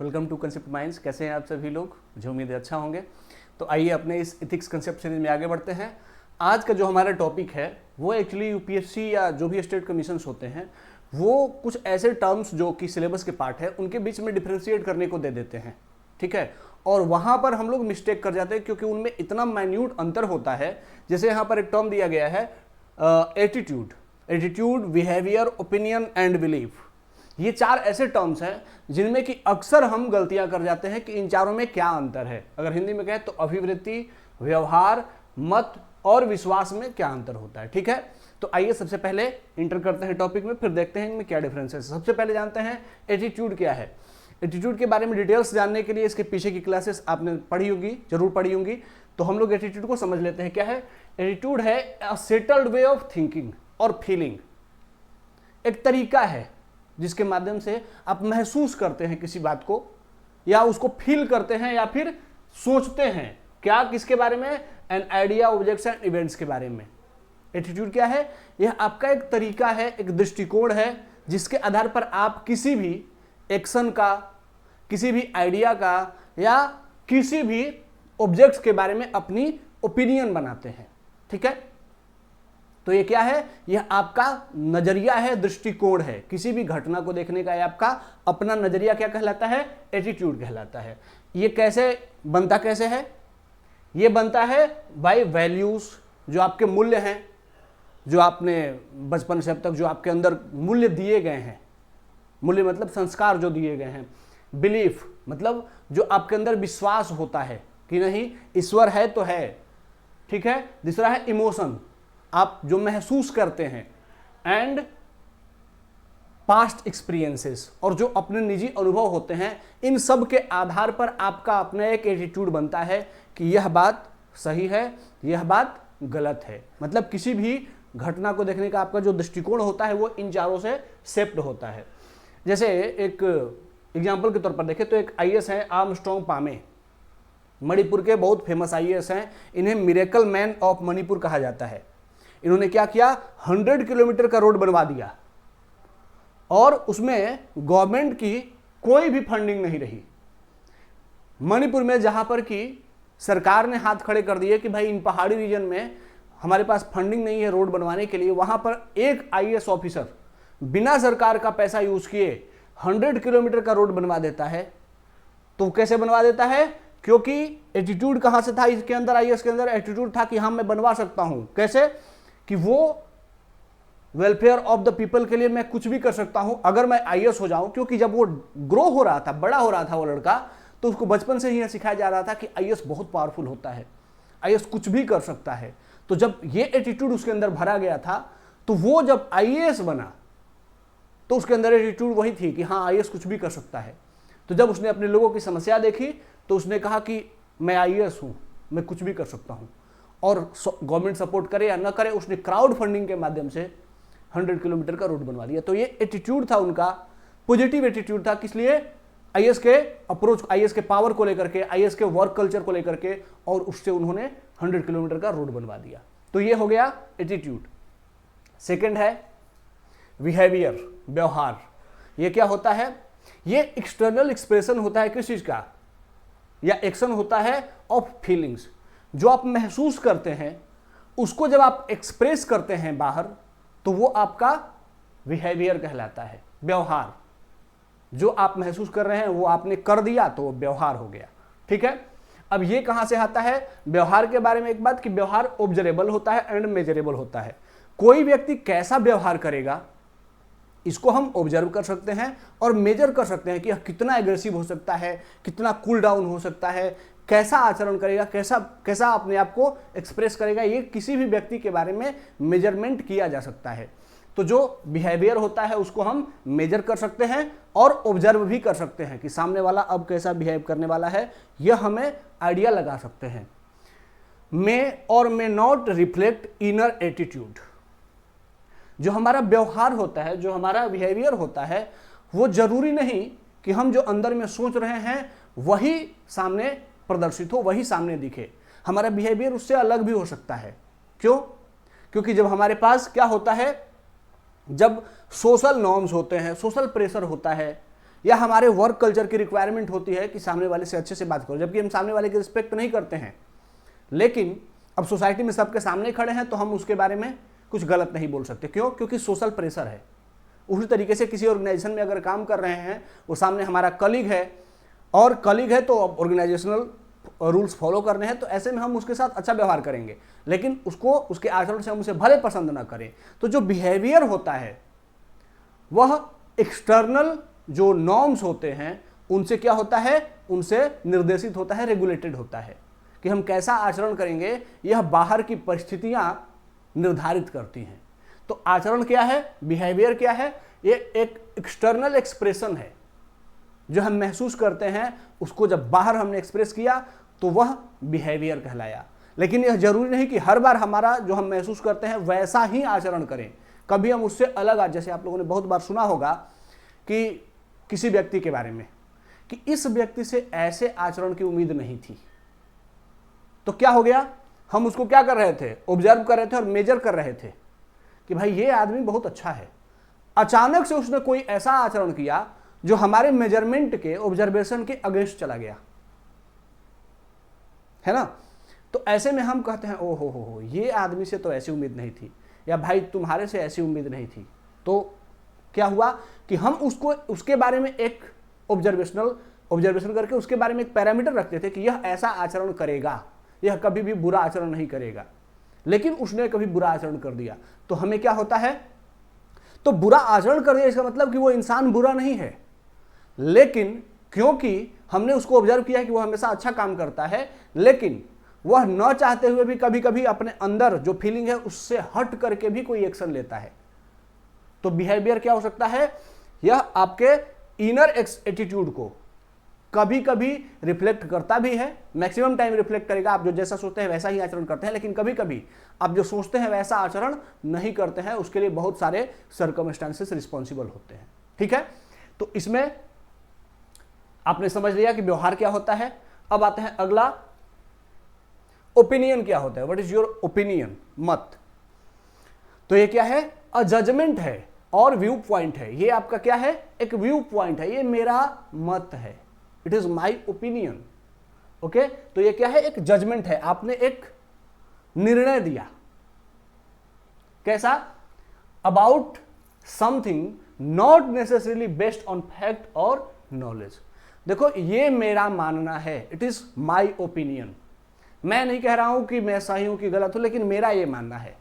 Welcome to concept minds. कैसे हैं आप सभी लोग? मुझे उम्मीद है अच्छा होंगे। तो आइए अपने इस एथिक्स कंसेप्ट सीरीज में आगे बढ़ते हैं। आज का जो हमारा टॉपिक है वो एक्चुअली यूपीएससी या जो भी स्टेट कमीशंस होते हैं वो कुछ ऐसे टर्म्स जो कि सिलेबस के पार्ट है उनके बीच में डिफ्रेंशिएट करने को दे देते हैं, ठीक है। और वहाँ पर हम लोग मिस्टेक कर जाते हैं क्योंकि उनमें इतना माइन्यूट अंतर होता है। जैसे यहाँ पर एक टर्म दिया गया है attitude, behaviour, opinion and belief. ये चार ऐसे टर्म्स हैं जिनमें कि अक्सर हम गलतियां कर जाते हैं कि इन चारों में क्या अंतर है। अगर हिंदी में कहें तो अभिवृत्ति, व्यवहार, मत और विश्वास में क्या अंतर होता है, ठीक है। तो आइए सबसे पहले इंटर करते हैं टॉपिक में, फिर देखते हैं इनमें क्या डिफरेंस है। सबसे पहले जानते हैं एटीट्यूड क्या है। एटीट्यूड के बारे में डिटेल्स जानने के लिए इसके पीछे की क्लासेस आपने पढ़ी होगी, जरूर पढ़ी होंगी। तो हम लोग एटीट्यूड को समझ लेते हैं क्या है। एटीट्यूड है अ सेटल्ड वे ऑफ थिंकिंग और फीलिंग। एक तरीका है जिसके माध्यम से आप महसूस करते हैं किसी बात को, या उसको फील करते हैं, या फिर सोचते हैं क्या, किसके बारे में, an idea, objects and events के बारे में। एटीट्यूड क्या है? यह आपका एक तरीका है, एक दृष्टिकोण है जिसके आधार पर आप किसी भी एक्शन का, किसी भी आइडिया का या किसी भी ऑब्जेक्ट्स के बारे में अपनी ओपिनियन बनाते हैं, ठीक है। तो ये क्या है? यह आपका नजरिया है, दृष्टिकोण है। किसी भी घटना को देखने का आपका अपना नजरिया क्या कहलाता है? एटीट्यूड कहलाता है। ये कैसे बनता, कैसे है? ये बनता है बाय वैल्यूज, जो आपके मूल्य हैं, जो आपने बचपन से अब तक जो आपके अंदर मूल्य दिए गए हैं। मूल्य मतलब संस्कार जो दिए गए हैं। बिलीफ मतलब जो आपके अंदर विश्वास होता है कि नहीं ईश्वर है तो है, ठीक है। दूसरा है इमोशन, आप जो महसूस करते हैं। एंड पास्ट एक्सपीरियंसेस, और जो अपने निजी अनुभव होते हैं। इन सब के आधार पर आपका अपना एक एटीट्यूड बनता है कि यह बात सही है, यह बात गलत है। मतलब किसी भी घटना को देखने का आपका जो दृष्टिकोण होता है वो इन चारों से शेप्ड होता है। जैसे एक एग्जाम्पल के तौर पर देखें तो एक आईएएस है आर्मस्ट्रांग पामे, मणिपुर के बहुत फेमस आईएएस हैं। इन्हें मिरेकल मैन ऑफ मणिपुर कहा जाता है। इन्होंने क्या किया? 100 किलोमीटर का रोड बनवा दिया और उसमें गवर्नमेंट की कोई भी फंडिंग नहीं रही। मणिपुर में जहां पर कि सरकार ने हाथ खड़े कर दिए कि भाई इन पहाड़ी रीजन में हमारे पास फंडिंग नहीं है रोड बनवाने के लिए, वहां पर एक आईएएस ऑफिसर बिना सरकार का पैसा यूज किए 100 किलोमीटर का रोड बनवा देता है। तो कैसे बनवा देता है? क्योंकि एटीट्यूड कहां से था इसके अंदर, आईएएस के अंदर एटीट्यूड था कि हाँ मैं बनवा सकता हूं। कैसे? कि वो वेलफेयर ऑफ द पीपल के लिए मैं कुछ भी कर सकता हूं अगर मैं आईएएस हो जाऊं। क्योंकि जब वो ग्रो हो रहा था, बड़ा हो रहा था वो लड़का, तो उसको बचपन से ही सिखाया जा रहा था कि आईएएस बहुत पावरफुल होता है, आईएएस कुछ भी कर सकता है। तो जब ये एटीट्यूड उसके अंदर भरा गया था तो वो जब आईएएस बना तो उसके अंदर एटीट्यूड वही थी कि हाँ आईएएस कुछ भी कर सकता है। तो जब उसने अपने लोगों की समस्या देखी तो उसने कहा कि मैं आईएएस हूं, मैं कुछ भी कर सकता हूं। और गवर्नमेंट सपोर्ट करे या ना करे, उसने क्राउड फंडिंग के माध्यम से 100 किलोमीटर का रोड बनवा दिया। तो ये एटीट्यूड था उनका, पॉजिटिव एटीट्यूड था। किस लिए? आईएएस के अप्रोच, आईएएस के पावर को लेकर के, आईएएस के वर्क कल्चर को लेकर के, और उससे उन्होंने 100 किलोमीटर का रोड बनवा दिया। तो ये हो गया एटीट्यूड। सेकेंड है बिहेवियर, व्यवहार। ये क्या होता है? ये एक्सटर्नल एक्सप्रेशन होता है किस चीज का, या एक्शन होता है ऑफ फीलिंग्स। जो आप महसूस करते हैं उसको जब आप एक्सप्रेस करते हैं बाहर तो वो आपका बिहेवियर कहलाता है, व्यवहार। जो आप महसूस कर रहे हैं वो आपने कर दिया तो वो व्यवहार हो गया, ठीक है। अब ये कहां से आता है व्यवहार के बारे में? एक बात कि व्यवहार ऑब्जर्वेबल होता है एंड मेजरेबल होता है। कोई व्यक्ति कैसा व्यवहार करेगा इसको हम ऑब्जर्व कर सकते हैं और मेजर कर सकते हैं कि यह कितना एग्रेसिव हो सकता है, कितना कूल डाउन हो सकता है, कैसा आचरण करेगा, कैसा अपने आप को एक्सप्रेस करेगा। ये किसी भी व्यक्ति के बारे में मेजरमेंट किया जा सकता है। तो जो बिहेवियर होता है उसको हम मेजर कर सकते हैं और ऑब्जर्व भी कर सकते हैं कि सामने वाला अब कैसा बिहेव करने वाला है, यह हमें आइडिया लगा सकते हैं। मे और may not reflect inner attitude. जो हमारा व्यवहार होता है, जो हमारा बिहेवियर होता है, वो जरूरी नहीं कि हम जो अंदर में सोच रहे हैं वही सामने प्रदर्शित हो, वही सामने दिखे। हमारा बिहेवियर उससे अलग भी हो सकता है। क्यों? क्योंकि जब हमारे पास क्या होता है, जब सोशल नॉर्म्स होते हैं, सोशल प्रेशर होता है, या हमारे वर्क कल्चर की रिक्वायरमेंट होती है कि सामने वाले से अच्छे से बात करो, जबकि हम सामने वाले की रिस्पेक्ट नहीं करते हैं, लेकिन अब सोसाइटी में सबके सामने खड़े हैं तो हम उसके बारे में कुछ गलत नहीं बोल सकते। क्यों? क्योंकि सोशल प्रेशर है। उसी तरीके से किसी ऑर्गेनाइजेशन में अगर काम कर रहे हैं, वो सामने हमारा कलीग है, और कलीग है तो ऑर्गेनाइजेशनल रूल्स फॉलो करने हैं, तो ऐसे में हम उसके साथ अच्छा व्यवहार करेंगे, लेकिन उसको उसके आचरण से हम उसे भले पसंद ना करें। तो जो बिहेवियर होता है वह एक्सटर्नल जो नॉर्म्स होते हैं उनसे क्या होता है, उनसे निर्देशित होता है, रेगुलेटेड होता है कि हम कैसा आचरण करेंगे, यह बाहर की परिस्थितियां निर्धारित करती हैं। तो आचरण क्या है, बिहेवियर क्या है, ये एक एक्सटर्नल एक्सप्रेशन है जो हम महसूस करते हैं, उसको जब बाहर हमने एक्सप्रेस किया तो वह बिहेवियर कहलाया। लेकिन यह जरूरी नहीं कि हर बार हमारा जो हम महसूस करते हैं वैसा ही आचरण करें, कभी हम उससे अलग जैसे आप लोगों ने बहुत बार सुना होगा कि किसी व्यक्ति के बारे में कि इस व्यक्ति से ऐसे आचरण की उम्मीद नहीं थी, तो क्या हो गया, हम उसको क्या कर रहे थे, ऑब्जर्व कर रहे थे और मेजर कर रहे थे कि भाई ये आदमी बहुत अच्छा है। अचानक से उसने कोई ऐसा आचरण किया जो हमारे मेजरमेंट के, ऑब्जर्वेशन के अगेंस्ट चला गया, है ना। तो ऐसे में हम कहते हैं ओ हो ये आदमी से तो ऐसी उम्मीद नहीं थी, या भाई तुम्हारे से ऐसी उम्मीद नहीं थी। तो क्या हुआ कि हम उसको उसके बारे में एक ऑब्जर्वेशन करके उसके बारे में एक पैरामीटर रखते थे कि यह ऐसा आचरण करेगा, यह कभी भी बुरा आचरण नहीं करेगा, लेकिन उसने कभी बुरा आचरण कर दिया तो हमें क्या होता है, तो बुरा आचरण कर दिया इसका मतलब कि वो इंसान बुरा नहीं है, लेकिन क्योंकि हमने उसको ऑब्जर्व किया है कि वो हमेशा अच्छा काम करता है, लेकिन वह न चाहते हुए भी कभी कभी अपने अंदर जो फीलिंग है उससे हट करके भी कोई एक्शन लेता है। तो बिहेवियर क्या हो सकता है, यह आपके इनर एटीट्यूड को कभी कभी रिफ्लेक्ट करता भी है, मैक्सिमम टाइम रिफ्लेक्ट करेगा, आप जो जैसा सोचते हैं वैसा ही आचरण करते हैं, लेकिन कभी कभी आप जो सोचते हैं वैसा आचरण नहीं करते हैं, उसके लिए बहुत सारे सर्कमस्टांसेस रिस्पॉन्सिबल होते हैं। ठीक है, तो इसमें आपने समझ लिया कि व्यवहार क्या होता है। अब आते हैं अगला, ओपिनियन क्या होता है, व्हाट इज योर ओपिनियन, मत। तो ये क्या है, अ जजमेंट है और व्यू पॉइंट है। ये आपका क्या है, एक व्यू पॉइंट है, ये मेरा मत है, it is my opinion. Okay, तो ये क्या है, एक जजमेंट है, आपने एक निर्णय दिया, कैसा, about something not necessarily based on fact और नॉलेज। देखो ये मेरा मानना है, इट इज माई ओपिनियन। मैं नहीं कह रहा हूं कि मैं सही हूं कि गलत हूं, लेकिन मेरा ये मानना है।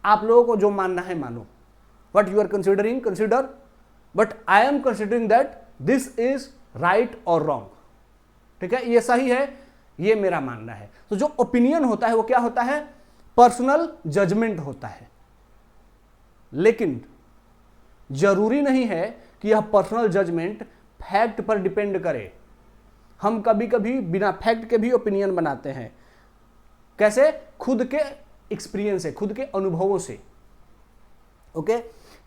आप लोगों को जो मानना है मानो, what you are considering consider, but I am considering that this is right और रॉन्ग। ठीक है, ये सही है, ये मेरा मानना है। तो जो ओपिनियन होता है वो क्या होता है, पर्सनल जजमेंट होता है, लेकिन जरूरी नहीं है कि यह पर्सनल जजमेंट फैक्ट पर डिपेंड करे। हम कभी कभी बिना फैक्ट के भी ओपिनियन बनाते हैं, कैसे, खुद के एक्सपीरियंस से, खुद के अनुभवों से। ओके,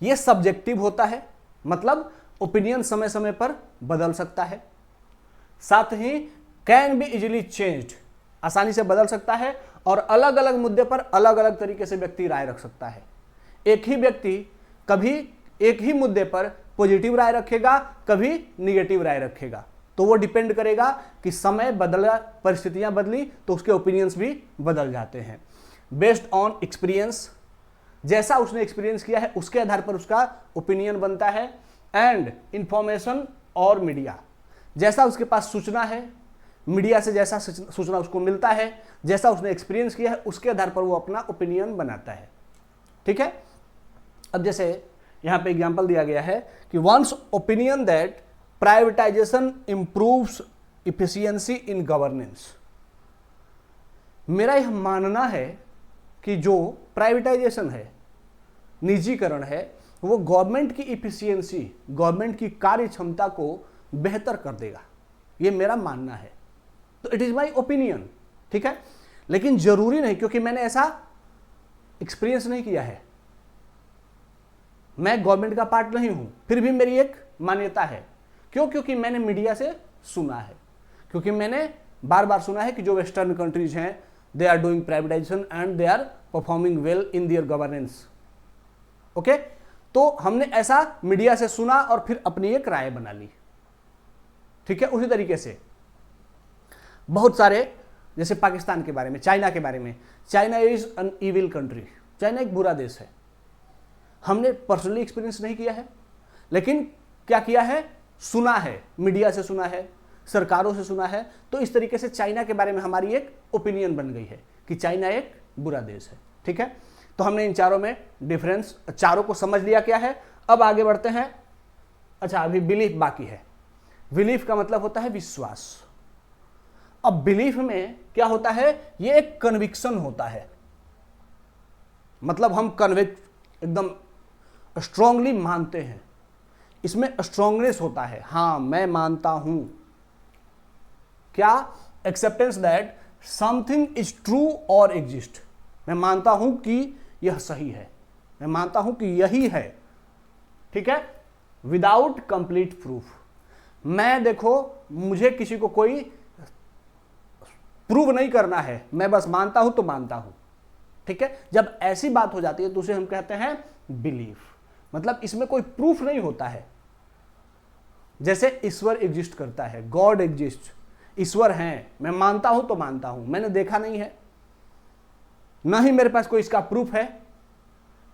ये सब्जेक्टिव होता है, मतलब ओपिनियन समय समय पर बदल सकता है, साथ he can be easily changed, आसानी से बदल सकता है, और अलग अलग मुद्दे पर अलग अलग तरीके से व्यक्ति राय रख सकता है। एक ही व्यक्ति कभी एक ही मुद्दे पर पॉजिटिव राय रखेगा, कभी निगेटिव राय रखेगा, तो वो डिपेंड करेगा कि समय बदला, परिस्थितियां बदली तो उसके ओपिनियंस भी बदल जाते हैं। बेस्ड ऑन एक्सपीरियंस, जैसा उसने एक्सपीरियंस किया है उसके आधार पर उसका ओपिनियन बनता है। एंड इंफॉर्मेशन और मीडिया, जैसा उसके पास सूचना है, मीडिया से जैसा सूचना उसको मिलता है, जैसा उसने एक्सपीरियंस किया है उसके आधार पर वो अपना ओपिनियन बनाता है। ठीक है, अब जैसे यहां पे एग्जांपल दिया गया है कि once opinion that privatisation improves efficiency in governance. मेरा यह मानना है कि जो प्राइवेटाइजेशन है, निजीकरण है, वो गवर्नमेंट की इफिशियंसी, गवर्नमेंट की कार्य क्षमता को बेहतर कर देगा, ये मेरा मानना है। तो इट इज माई ओपिनियन। ठीक है, लेकिन जरूरी नहीं, क्योंकि मैंने ऐसा एक्सपीरियंस नहीं किया है, मैं गवर्नमेंट का पार्ट नहीं हूं, फिर भी मेरी एक मान्यता है। क्यों? क्योंकि मैंने मीडिया से सुना है, क्योंकि मैंने बार बार सुना है कि जो वेस्टर्न कंट्रीज हैं, they are doing privatization and they are performing well in their governance. Okay, तो हमने ऐसा मीडिया से सुना और फिर अपनी एक राय बना ली। ठीक है। उसी तरीके से बहुत सारे, जैसे पाकिस्तान के बारे में, चाइना के बारे में, China is an evil country, China एक बुरा देश है। हमने पर्सनली एक्सपीरियंस नहीं किया है, लेकिन क्या किया है, सुना है, मीडिया से सुना है, सरकारों से सुना है। तो इस तरीके से चाइना के बारे में हमारी एक ओपिनियन बन गई है कि चाइना एक बुरा देश है। ठीक है, तो हमने इन चारों में डिफरेंस, चारों को समझ लिया क्या है। अब आगे बढ़ते हैं। अच्छा, अभी बिलीफ बाकी है। बिलीफ का मतलब होता है विश्वास। अब बिलीफ में क्या होता है, ये एक कन्विक्शन होता है, मतलब हम कन्विक्ट एकदम स्ट्रांगली मानते हैं, इसमें स्ट्रांगनेस होता है। हाँ, मैं मानता हूं, क्या, acceptance that something is true और एग्जिस्ट। मैं मानता हूं कि यह सही है, मैं मानता हूं कि यही है। ठीक है, विदाउट कंप्लीट प्रूफ। मैं, देखो, मुझे किसी को कोई प्रूव नहीं करना है, मैं बस मानता हूं तो मानता हूं। ठीक है, जब ऐसी बात हो जाती है तो उसे हम कहते हैं बिलीफ, मतलब इसमें कोई प्रूफ नहीं होता है। जैसे ईश्वर एग्जिस्ट करता है, गॉड एग्जिस्ट, ईश्वर हैं, मैं मानता हूं तो मानता हूं, मैंने देखा नहीं है, ना ही मेरे पास कोई इसका प्रूफ है,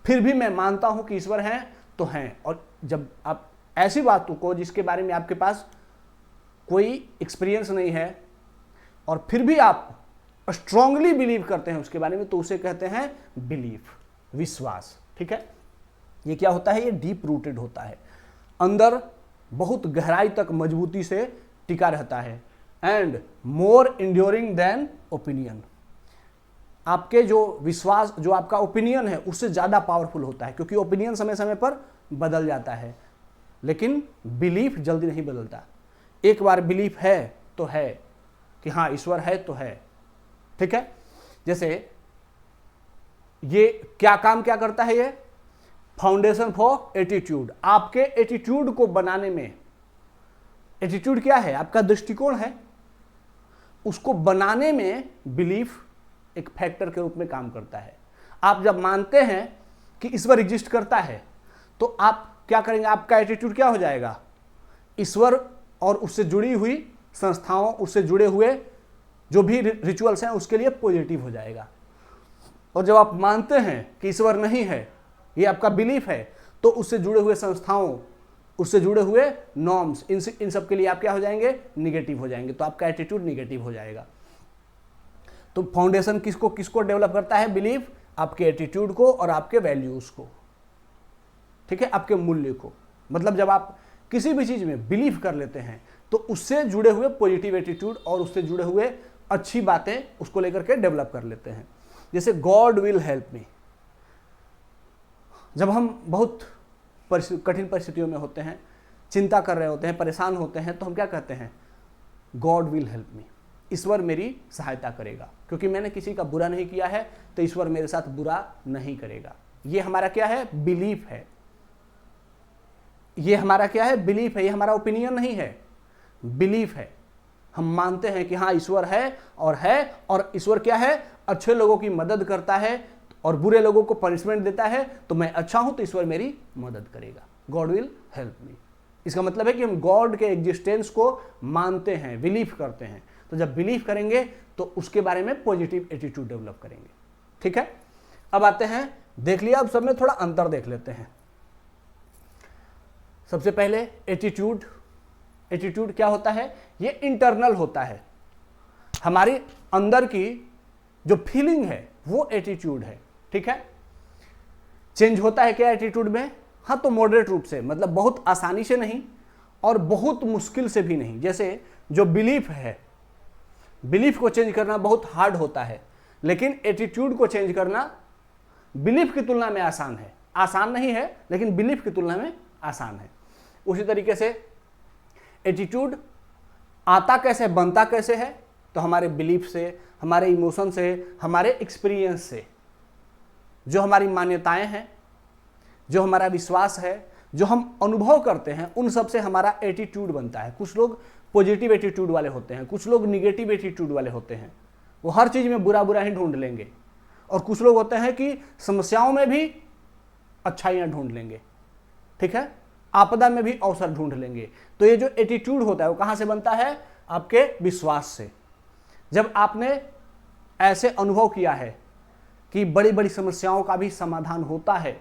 फिर भी मैं मानता हूं कि ईश्वर हैं तो हैं। और जब आप ऐसी बातों को, जिसके बारे में आपके पास कोई एक्सपीरियंस नहीं है और फिर भी आप स्ट्रांगली बिलीव करते हैं उसके बारे में, तो उसे कहते हैं बिलीफ, विश्वास। ठीक है, ये क्या होता है, ये डीप रूटेड होता है, अंदर बहुत गहराई तक मजबूती से टिका रहता है। And more enduring than opinion. आपके जो विश्वास, जो आपका ओपिनियन है, उससे ज़्यादा पावरफुल होता है, क्योंकि ओपिनियन समय समय पर बदल जाता है, लेकिन बिलीफ जल्दी नहीं बदलता। एक बार बिलीफ है तो है, कि हाँ ईश्वर है तो है। ठीक है, जैसे ये क्या काम क्या करता है, ये फाउंडेशन फॉर एटीट्यूड। आपके एटीट्यूड को बनाने में, एटीट्यूड क्या है, आपका दृष्टिकोण है, उसको बनाने में बिलीफ एक फैक्टर के रूप में काम करता है। आप जब मानते हैं कि ईश्वर एग्जिस्ट करता है, तो आप क्या करेंगे, आपका एटीट्यूड क्या हो जाएगा, ईश्वर और उससे जुड़ी हुई संस्थाओं, उससे जुड़े हुए जो भी रिचुअल्स हैं उसके लिए पॉजिटिव हो जाएगा। और जब आप मानते हैं कि ईश्वर नहीं है, ये आपका बिलीफ है, तो उससे जुड़े हुए संस्थाओं, उससे जुड़े हुए नॉर्म्स, इन सब के लिए आप क्या हो जाएंगे, निगेटिव हो जाएंगे, तो आपका एटीट्यूड निगेटिव हो जाएगा। तो फाउंडेशन किसको किसको डेवलप करता है, बिलीफ, आपके एटीट्यूड को और आपके वैल्यूज को। ठीक है, आपके मूल्य को। मतलब जब आप किसी भी चीज में बिलीव कर लेते हैं, तो उससे जुड़े हुए पॉजिटिव एटीट्यूड और उससे जुड़े हुए अच्छी बातें उसको लेकर के डेवलप कर लेते हैं। जैसे गॉड विल हेल्प मी। जब हम बहुत कठिन परिस्थितियों में होते हैं, चिंता कर रहे होते हैं, परेशान होते हैं, तो हम क्या कहते हैं, गॉड विल हेल्प मी, ईश्वर मेरी सहायता करेगा, क्योंकि मैंने किसी का बुरा नहीं किया है तो ईश्वर मेरे साथ बुरा नहीं करेगा। ये हमारा क्या है, बिलीफ है। ये हमारा क्या है, बिलीफ है। ये हमारा ओपिनियन नहीं है, बिलीफ है। हम मानते हैं कि हाँ ईश्वर है, और ईश्वर क्या है, अच्छे लोगों की मदद करता है और बुरे लोगों को पनिशमेंट देता है। तो मैं अच्छा हूं तो ईश्वर मेरी मदद करेगा, गॉड विल हेल्प मी। इसका मतलब है कि हम गॉड के एग्जिस्टेंस को मानते हैं, बिलीव करते हैं। तो जब बिलीव करेंगे तो उसके बारे में पॉजिटिव एटीट्यूड डेवलप करेंगे। ठीक है, अब आते हैं, देख लिया, अब सब में थोड़ा अंतर देख लेते हैं। सबसे पहले एटीट्यूड। एटीट्यूड क्या होता है, ये इंटरनल होता है, हमारी अंदर की जो फीलिंग है वो एटीट्यूड है। ठीक है, चेंज होता है क्या एटीट्यूड में, हाँ तो मॉडरेट रूप से, मतलब बहुत आसानी से नहीं और बहुत मुश्किल से भी नहीं। जैसे जो बिलीफ है, बिलीफ को चेंज करना बहुत हार्ड होता है, लेकिन एटीट्यूड को चेंज करना बिलीफ की तुलना में आसान है। आसान नहीं है, लेकिन बिलीफ की तुलना में आसान है। उसी तरीके से एटीट्यूड आता कैसे, बनता कैसे है, तो हमारे बिलीफ से, हमारे इमोशन से, हमारे एक्सपीरियंस से, जो हमारी मान्यताएं हैं, जो हमारा विश्वास है, जो हम अनुभव करते हैं, उन सब से हमारा एटीट्यूड बनता है। कुछ लोग पॉजिटिव एटीट्यूड वाले होते हैं, कुछ लोग निगेटिव एटीट्यूड वाले होते हैं, वो हर चीज में बुरा बुरा ही ढूंढ लेंगे। और कुछ लोग होते हैं कि समस्याओं में भी अच्छाइयां ढूंढ लेंगे। ठीक है, आपदा में भी अवसर ढूंढ लेंगे। तो ये जो एटीट्यूड होता है वो कहाँ से बनता है? आपके विश्वास से। जब आपने ऐसे अनुभव किया है कि बड़ी बड़ी समस्याओं का भी समाधान होता है,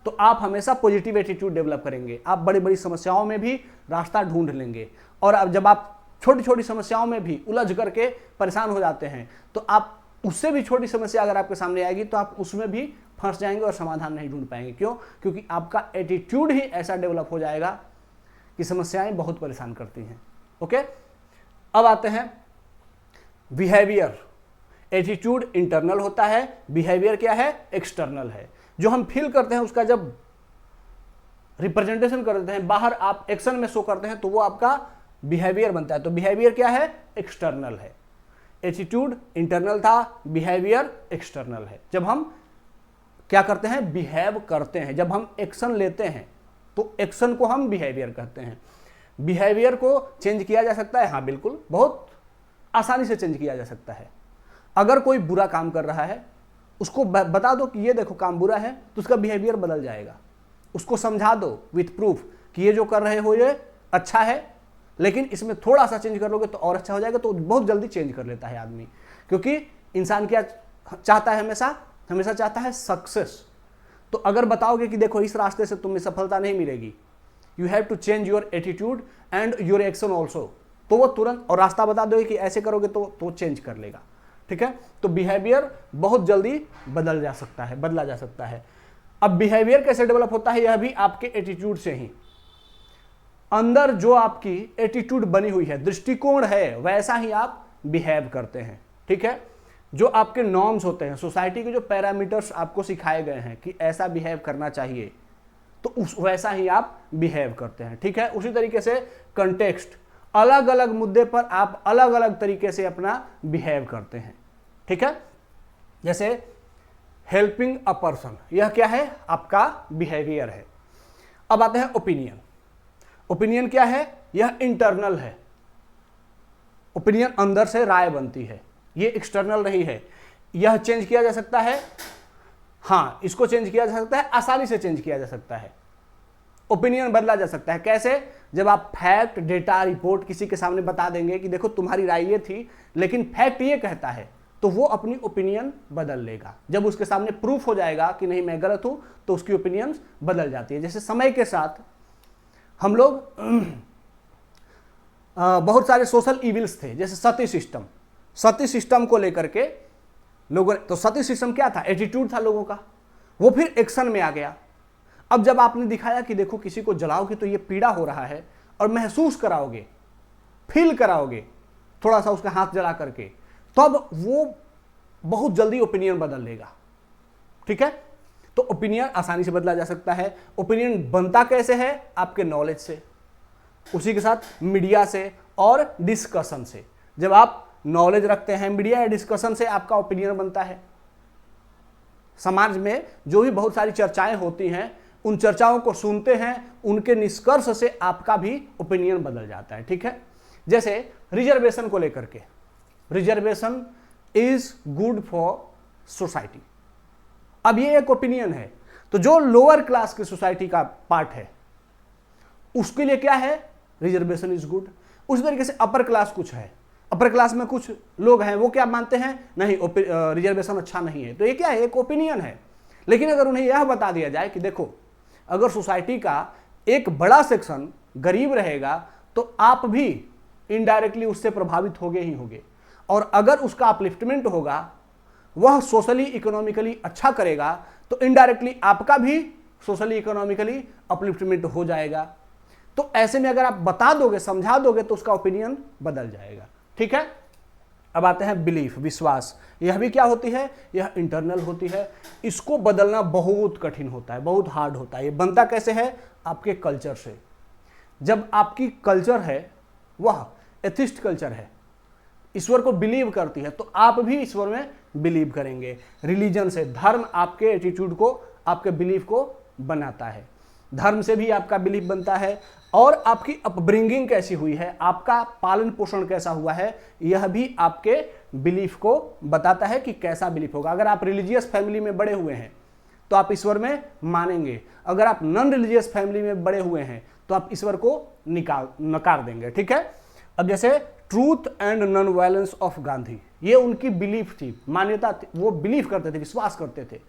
तो आप हमेशा पॉजिटिव एटीट्यूड डेवलप करेंगे। आप बड़ी बड़ी समस्याओं में भी रास्ता ढूंढ लेंगे। और अब जब आप छोटी छोटी समस्याओं में भी उलझ करके परेशान हो जाते हैं, तो आप उससे भी छोटी समस्या अगर आपके सामने आएगी तो आप उसमें भी फंस जाएंगे और समाधान नहीं ढूंढ पाएंगे। क्यों? क्योंकि आपका एटीट्यूड ही ऐसा डेवलप हो जाएगा कि समस्याएं बहुत परेशान करती हैं। ओके, अब आते हैं बिहेवियर। एटीट्यूड इंटरनल होता है, बिहेवियर क्या है? एक्सटर्नल है। जो हम फील करते हैं उसका जब रिप्रेजेंटेशन करते हैं, बाहर आप एक्शन में शो करते हैं, तो वो आपका बिहेवियर बनता है। तो बिहेवियर क्या है? एक्सटर्नल है। एटीट्यूड इंटरनल था, बिहेवियर एक्सटर्नल है। जब हम क्या करते हैं? बिहेव करते हैं। जब हम एक्शन लेते हैं तो एक्शन को हम बिहेवियर कहते हैं। बिहेवियर को चेंज किया जा सकता है, हाँ बिल्कुल, बहुत आसानी से चेंज किया जा सकता है। अगर कोई बुरा काम कर रहा है, उसको बता दो कि ये देखो काम बुरा है, तो उसका बिहेवियर बदल जाएगा। उसको समझा दो विथ प्रूफ कि ये जो कर रहे हो ये अच्छा है, लेकिन इसमें थोड़ा सा चेंज कर लोगे तो और अच्छा हो जाएगा। तो बहुत जल्दी चेंज कर लेता है आदमी, क्योंकि इंसान क्या चाहता है? हमेशा चाहता है सक्सेस। तो अगर बताओगे कि देखो इस रास्ते से तुम्हें सफलता नहीं मिलेगी, you have to change your attitude and your action also, तो वो तुरंत, और रास्ता बता दोगे कि ऐसे करोगे तो चेंज कर लेगा। ठीक है, तो बिहेवियर बहुत जल्दी बदला जा सकता है। अब बिहेवियर कैसे डेवलप होता है? यह भी आपके एटीट्यूड से ही। अंदर जो आपकी एटीट्यूड बनी हुई है, दृष्टिकोण है, वैसा ही आप बिहेव करते हैं। ठीक है, जो आपके नॉर्म्स होते हैं, सोसाइटी के जो पैरामीटर्स आपको सिखाए गए हैं कि ऐसा बिहेव करना चाहिए, तो वैसा ही आप बिहेव करते हैं। ठीक है, उसी तरीके से कंटेक्स्ट, अलग अलग मुद्दे पर आप अलग अलग तरीके से अपना बिहेव करते हैं। ठीक है, जैसे हेल्पिंग अ पर्सन, यह क्या है? आपका बिहेवियर है। अब आते हैं ओपिनियन। ओपिनियन क्या है? यह इंटरनल है। ओपिनियन अंदर से राय बनती है, ये एक्सटर्नल नहीं है। यह चेंज किया जा सकता है, हाँ इसको चेंज किया जा सकता है, आसानी से चेंज किया जा सकता है। ओपिनियन बदला जा सकता है। कैसे? जब आप फैक्ट, डेटा, रिपोर्ट किसी के सामने बता देंगे कि देखो तुम्हारी राय ये थी, लेकिन फैक्ट ये कहता है, तो वो अपनी ओपिनियन बदल लेगा। जब उसके सामने प्रूफ हो जाएगा कि नहीं मैं गलत हूं, तो उसकी ओपिनियन बदल जाती है। जैसे समय के साथ हम लोग बहुत सारे सोशल इविल्स थे, जैसे सती सिस्टम को लेकर के लोगों, तो सती सिस्टम क्या था? एटीट्यूड था लोगों का, वो फिर एक्शन में आ गया। अब जब आपने दिखाया कि देखो किसी को जलाओगे तो ये पीड़ा हो रहा है, और महसूस कराओगे, फील कराओगे थोड़ा सा उसका हाथ जला करके, तब वो बहुत जल्दी ओपिनियन बदल लेगा। ठीक है, तो ओपिनियन आसानी से बदला जा सकता है। ओपिनियन बनता कैसे है? आपके नॉलेज से, उसी के साथ मीडिया से और डिस्कशन से। जब आप नॉलेज रखते हैं, मीडिया या डिस्कशन से आपका ओपिनियन बनता है। समाज में जो भी बहुत सारी चर्चाएं होती हैं, उन चर्चाओं को सुनते हैं, उनके निष्कर्ष से आपका भी ओपिनियन बदल जाता है। ठीक है, जैसे रिजर्वेशन को लेकर के, reservation is good for society. अब ये एक ओपिनियन है, तो जो लोअर क्लास की सोसाइटी का पार्ट है उसके लिए क्या है? Reservation is good. उसी तरीके से अपर क्लास कुछ है, अपर क्लास में कुछ लोग हैं, वो क्या मानते हैं? नहीं, रिजर्वेशन अच्छा नहीं है। तो ये क्या है? एक ओपिनियन है। लेकिन अगर उन्हें यह बता दिया जाए कि देखो अगर सोसाइटी का एक बड़ा सेक्शन गरीब रहेगा तो आप भी इनडायरेक्टली उससे प्रभावित होगे ही होगे, और अगर उसका अपलिफ्टमेंट होगा, वह सोशली इकोनॉमिकली अच्छा करेगा, तो इनडायरेक्टली आपका भी सोशली इकोनॉमिकली अपलिफ्टमेंट हो जाएगा। तो ऐसे में अगर आप बता दोगे, समझा दोगे, तो उसका ओपिनियन बदल जाएगा। ठीक है, अब आते हैं बिलीफ, विश्वास। यह भी क्या होती है? यह इंटरनल होती है। इसको बदलना बहुत कठिन होता है, बहुत हार्ड होता है। ये बनता कैसे है? आपके कल्चर से। जब आपकी कल्चर है वह एथिस्ट कल्चर है, ईश्वर को बिलीव करती है, तो आप भी ईश्वर में बिलीव करेंगे। रिलीजन से, धर्म आपके एटीट्यूड को, आपके बिलीफ को बनाता है। धर्म से भी आपका बिलीफ बनता है, और आपकी अपब्रिंगिंग कैसी हुई है, आपका पालन पोषण कैसा हुआ है, यह भी आपके बिलीफ को बताता है कि कैसा बिलीफ होगा। अगर आप रिलीजियस फैमिली में बड़े हुए हैं तो आप ईश्वर में मानेंगे, अगर आप नॉन रिलीजियस फैमिली में बड़े हुए हैं तो आप ईश्वर को नकार देंगे। ठीक है। अब जैसे truth and non violence of Gandhi, ये उनकी बिलीफ थी, मान्यता थी, वो बिलीव करते थे, विश्वास करते थे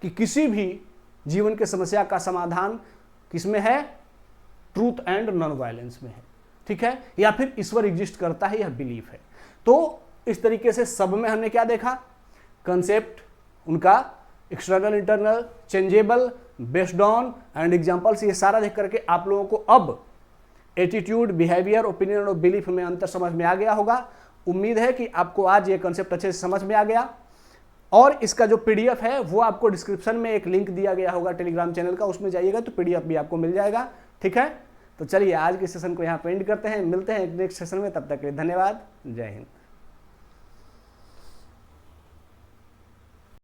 कि किसी भी जीवन के समस्या का समाधान किसमें है, ट्रूथ एंड नॉन वायलेंस में है। ठीक है, या फिर ईश्वर एग्जिस्ट करता है, यह बिलीफ है। तो इस तरीके से सब में हमने क्या देखा, कंसेप्ट उनका external internal changeable based on and examples, ये सारा देख करके आप लोगों को अब एटीट्यूड, बिहेवियर, ओपिनियन और बिलीफ में अंतर समझ में आ गया होगा। उम्मीद है कि आपको आज ये कंसेप्ट अच्छे से समझ में आ गया। और इसका जो पीडीएफ है वो आपको डिस्क्रिप्शन में एक लिंक दिया गया होगा टेलीग्राम चैनल का, उसमें जाइएगा तो पीडीएफ भी आपको मिल जाएगा। ठीक है, तो चलिए आज के सेशन को यहाँ पे एंड करते हैं, मिलते हैं नेक्स्ट सेशन में, तब तक के लिए धन्यवाद, जय हिंद।